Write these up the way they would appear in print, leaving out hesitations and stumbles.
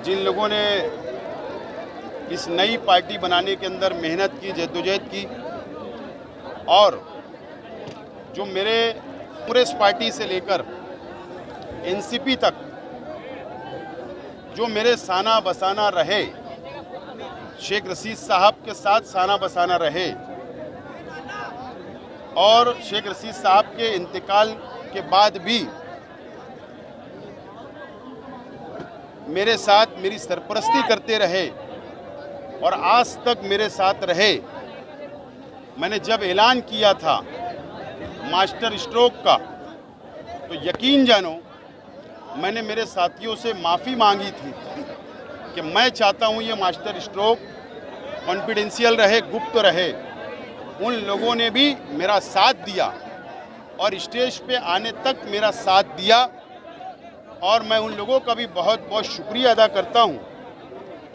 जिन लोगों ने इस नई पार्टी बनाने के अंदर मेहनत की, जद्दोजहद की, और जो मेरे कांग्रेस पार्टी से लेकर एनसीपी तक जो मेरे साना बसाना रहे, शेख रशीद साहब के साथ साना बसाना रहे, और शेख रशीद साहब के इंतकाल के बाद भी मेरे साथ मेरी सरपरस्ती करते रहे और आज तक मेरे साथ रहे। मैंने जब ऐलान किया था मास्टर स्ट्रोक का, तो यकीन जानो मैंने मेरे साथियों से माफ़ी मांगी थी कि मैं चाहता हूं ये मास्टर स्ट्रोक कॉन्फिडेंशियल रहे, गुप्त रहे। उन लोगों ने भी मेरा साथ दिया और स्टेज पे आने तक मेरा साथ दिया, और मैं उन लोगों का भी बहुत बहुत शुक्रिया अदा करता हूं।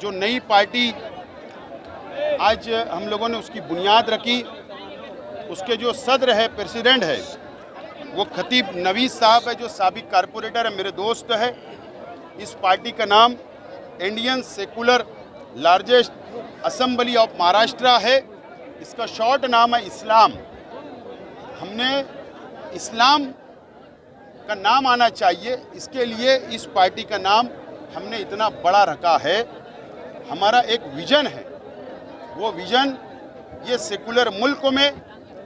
जो नई पार्टी आज हम लोगों ने उसकी बुनियाद रखी, उसके जो सदर है, प्रेसिडेंट है, वो खतीब नवीद साहब है, जो साबिक कारपोरेटर है, मेरे दोस्त है। इस पार्टी का नाम Indian secular largest assembly of Maharashtra है। इसका शॉर्ट नाम है इस्लाम। हमने इस्लाम का नाम आना चाहिए, इसके लिए इस पार्टी का नाम हमने इतना बड़ा रखा है। हमारा एक विजन है, वो विजन ये सेकुलर मुल्क में,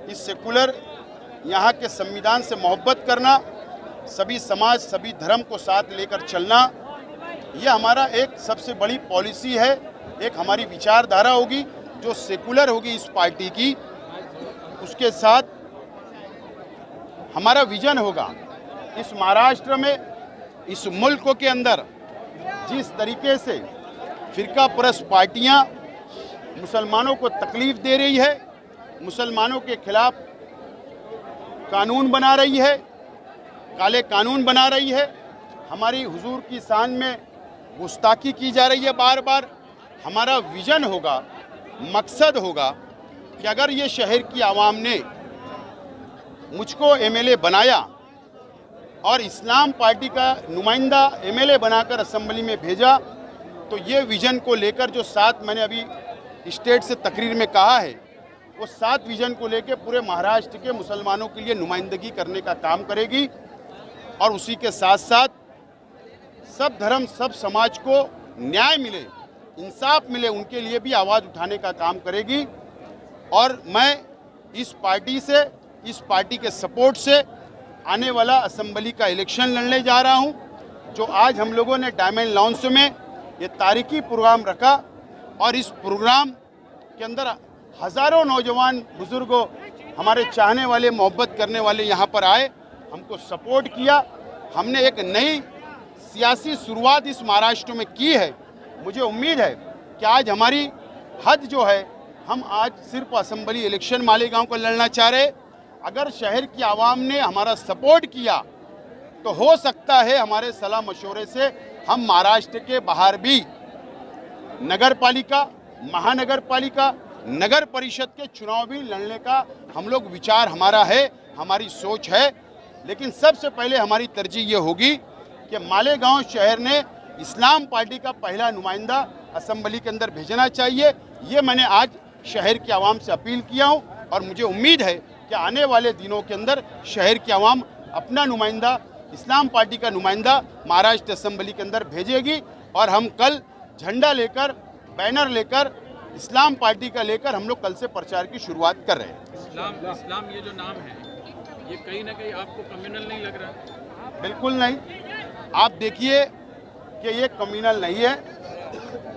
इस सेकुलर यहाँ के संविधान से मोहब्बत करना, सभी समाज सभी धर्म को साथ लेकर चलना, ये हमारा एक सबसे बड़ी पॉलिसी है। एक हमारी विचारधारा होगी जो सेकुलर होगी इस पार्टी की, उसके साथ हमारा विजन होगा। इस महाराष्ट्र में, इस मुल्क के अंदर जिस तरीके से फिरका परस्त पार्टियां मुसलमानों को तकलीफ दे रही है, मुसलमानों के खिलाफ कानून बना रही है, काले कानून बना रही है, हमारी हुजूर की शान में गुस्ताखी की जा रही है बार बार। हमारा विजन होगा, मकसद होगा कि अगर ये शहर की आवाम ने मुझको एमएलए बनाया और इस्लाम पार्टी का नुमाइंदा एमएलए बनाकर असेंबली में भेजा, तो ये विजन को लेकर जो 7 मैंने अभी स्टेट से तकरीर में कहा है, वो 7 विजन को लेकर पूरे महाराष्ट्र के मुसलमानों के लिए नुमाइंदगी करने का काम करेगी। और उसी के साथ साथ सब धर्म, सब समाज को न्याय मिले, इंसाफ मिले, उनके लिए भी आवाज़ उठाने का काम करेगी। और मैं इस पार्टी से, इस पार्टी के सपोर्ट से आने वाला असेंबली का इलेक्शन लड़ने जा रहा हूं। जो आज हम लोगों ने डायमंड लॉन्च में ये तारीखी प्रोग्राम रखा, और इस प्रोग्राम के अंदर हज़ारों नौजवान बुजुर्गों, हमारे चाहने वाले, मोहब्बत करने वाले यहाँ पर आए, हमको सपोर्ट किया। हमने एक नई सियासी शुरुआत इस महाराष्ट्र में की है। मुझे उम्मीद है कि आज हमारी हद जो है, हम आज सिर्फ असेंबली इलेक्शन मालेगांव को लड़ना चाह रहे। अगर शहर की आवाम ने हमारा सपोर्ट किया तो हो सकता है हमारे सलाह मशवरे से हम महाराष्ट्र के बाहर भी नगर पालिका, महानगर पालिका, नगर परिषद के चुनाव भी लड़ने का हम लोग विचार हमारा है, हमारी सोच है। लेकिन सबसे पहले हमारी तरजीह ये होगी कि मालेगांव शहर ने इस्लाम पार्टी का पहला नुमाइंदा असेंबली के अंदर भेजना चाहिए। ये मैंने आज शहर की आवाम से अपील किया हूँ, और मुझे उम्मीद है कि आने वाले दिनों के अंदर शहर की आवाम अपना नुमाइंदा, इस्लाम पार्टी का नुमाइंदा महाराष्ट्र असेंबली के अंदर भेजेगी। और हम कल झंडा लेकर, बैनर लेकर, इस्लाम पार्टी का लेकर हम लोग कल से प्रचार की शुरुआत कर रहे हैं। इस्लाम ये जो नाम है, ये कहीं ना कहीं आपको कम्युनल नहीं लग रहा? बिल्कुल नहीं। आप देखिए कि ये कम्युनल नहीं है।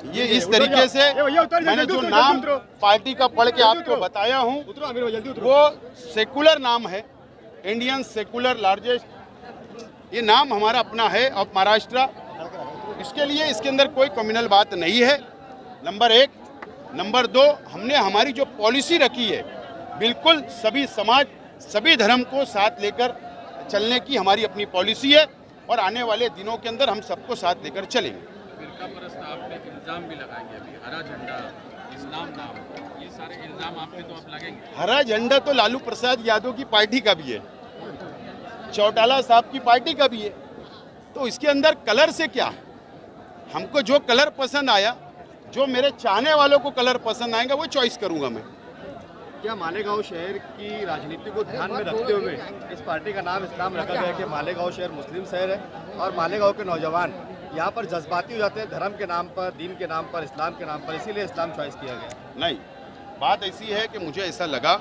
ये इस तरीके से मैंने जो नाम पार्टी का पढ़ के आपको बताया हूँ, वो सेकुलर नाम है, इंडियन सेकुलर लार्जेस्ट। ये नाम हमारा अपना है ऑफ महाराष्ट्र। इसके लिए इसके अंदर कोई कम्युनल बात नहीं है, नंबर 1। नंबर 2, हमने हमारी जो पॉलिसी रखी है, बिल्कुल सभी समाज, सभी धर्म को साथ लेकर चलने की हमारी अपनी पॉलिसी है, और आने वाले दिनों के अंदर हम सबको साथ लेकर चलेंगे। फिरका परस्त आपने इल्ज़ाम भी लगाएंगे अभी, हरा झंडा, इस्लाम नाम, ये सारे इल्ज़ाम आप पे तो आप लगेंगे? हरा झंडा तो लालू प्रसाद यादव की पार्टी का भी है, चौटाला साहब की पार्टी का भी है, तो इसके अंदर कलर से क्या है? हमको जो कलर पसंद आया, जो मेरे चाहने वालों को कलर पसंद आएगा वो चॉइस करूंगा मैं। क्या मालेगांव शहर की राजनीति को ध्यान में रखते हुए इस पार्टी का नाम इस्लाम रखा गया है कि मालेगांव शहर मुस्लिम शहर है और मालेगांव के नौजवान यहाँ पर जज्बाती हो जाते हैं धर्म के नाम पर, दीन के नाम पर, इस्लाम के नाम पर, इसीलिए इस्लाम चॉइस किया गया? नहीं, बात ऐसी है कि मुझे ऐसा लगा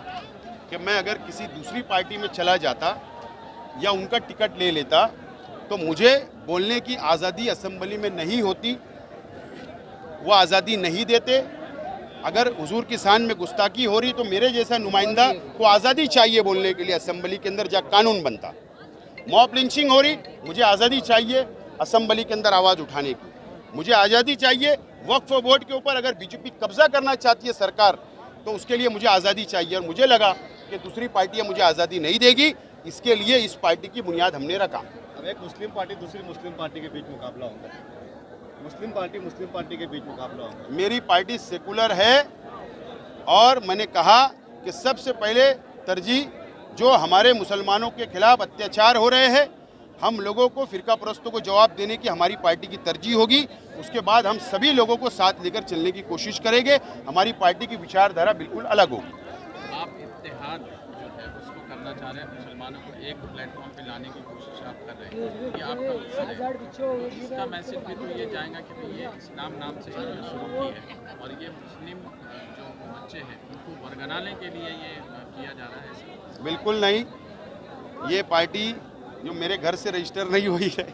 कि मैं अगर किसी दूसरी पार्टी में चला जाता या उनका टिकट ले लेता तो मुझे बोलने की आज़ादी असेंबली में नहीं होती, वो आज़ादी नहीं देते। अगर हुजूर की शान में गुस्ताखी हो रही तो मेरे जैसा नुमाइंदा को आज़ादी चाहिए बोलने के लिए असेंबली के अंदर, जहाँ कानून बनता। मॉब लिंचिंग हो रही, मुझे आज़ादी चाहिए असेंबली के अंदर आवाज़ उठाने की, मुझे आज़ादी चाहिए। वक्फ बोर्ड के ऊपर अगर बीजेपी कब्जा करना चाहती है सरकार तो उसके लिए मुझे आज़ादी चाहिए, और मुझे लगा कि दूसरी पार्टियाँ मुझे आज़ादी नहीं देगी, इसके लिए इस पार्टी की बुनियाद हमने रखा। अब एक मुस्लिम पार्टी दूसरी मुस्लिम पार्टी के बीच मुकाबला होगा, मुस्लिम पार्टी के बीच मुकाबला होगा। मेरी पार्टी सेकुलर है और मैंने कहा कि सबसे पहले तरजीह जो हमारे मुसलमानों के खिलाफ अत्याचार हो रहे हैं, हम लोगों को, फिरका परस्तों को जवाब देने की हमारी पार्टी की तरजीह होगी। उसके बाद हम सभी लोगों को साथ लेकर चलने की कोशिश करेंगे। हमारी पार्टी की विचारधारा बिल्कुल अलग होगी। आप इत्तेहाद जो है उसको करना चाह रहे हैं, मुसलमानों को एक प्लेटफॉर्म पे लाने की कोशिश आप कर रहे हैं, ये आपका मकसद है। इसका मैसेज भी तो ये जाएगा कि भाई ये इस्लाम नाम से इन्होंने शुरू की है और ये मुस्लिम जो बच्चे हैं उनको बरगलाने के लिए ये किया जा रहा है। बिल्कुल नहीं, ये पार्टी जो मेरे घर से रजिस्टर नहीं हुई है,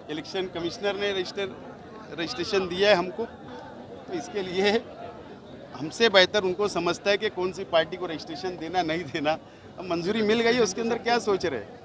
इलेक्शन कमिश्नर ने रजिस्ट्रेशन दिया है हमको, तो इसके लिए हमसे बेहतर उनको समझता है कि कौन सी पार्टी को रजिस्ट्रेशन देना नहीं देना। अब मंजूरी मिल गई, उसके अंदर क्या सोच रहे हैं।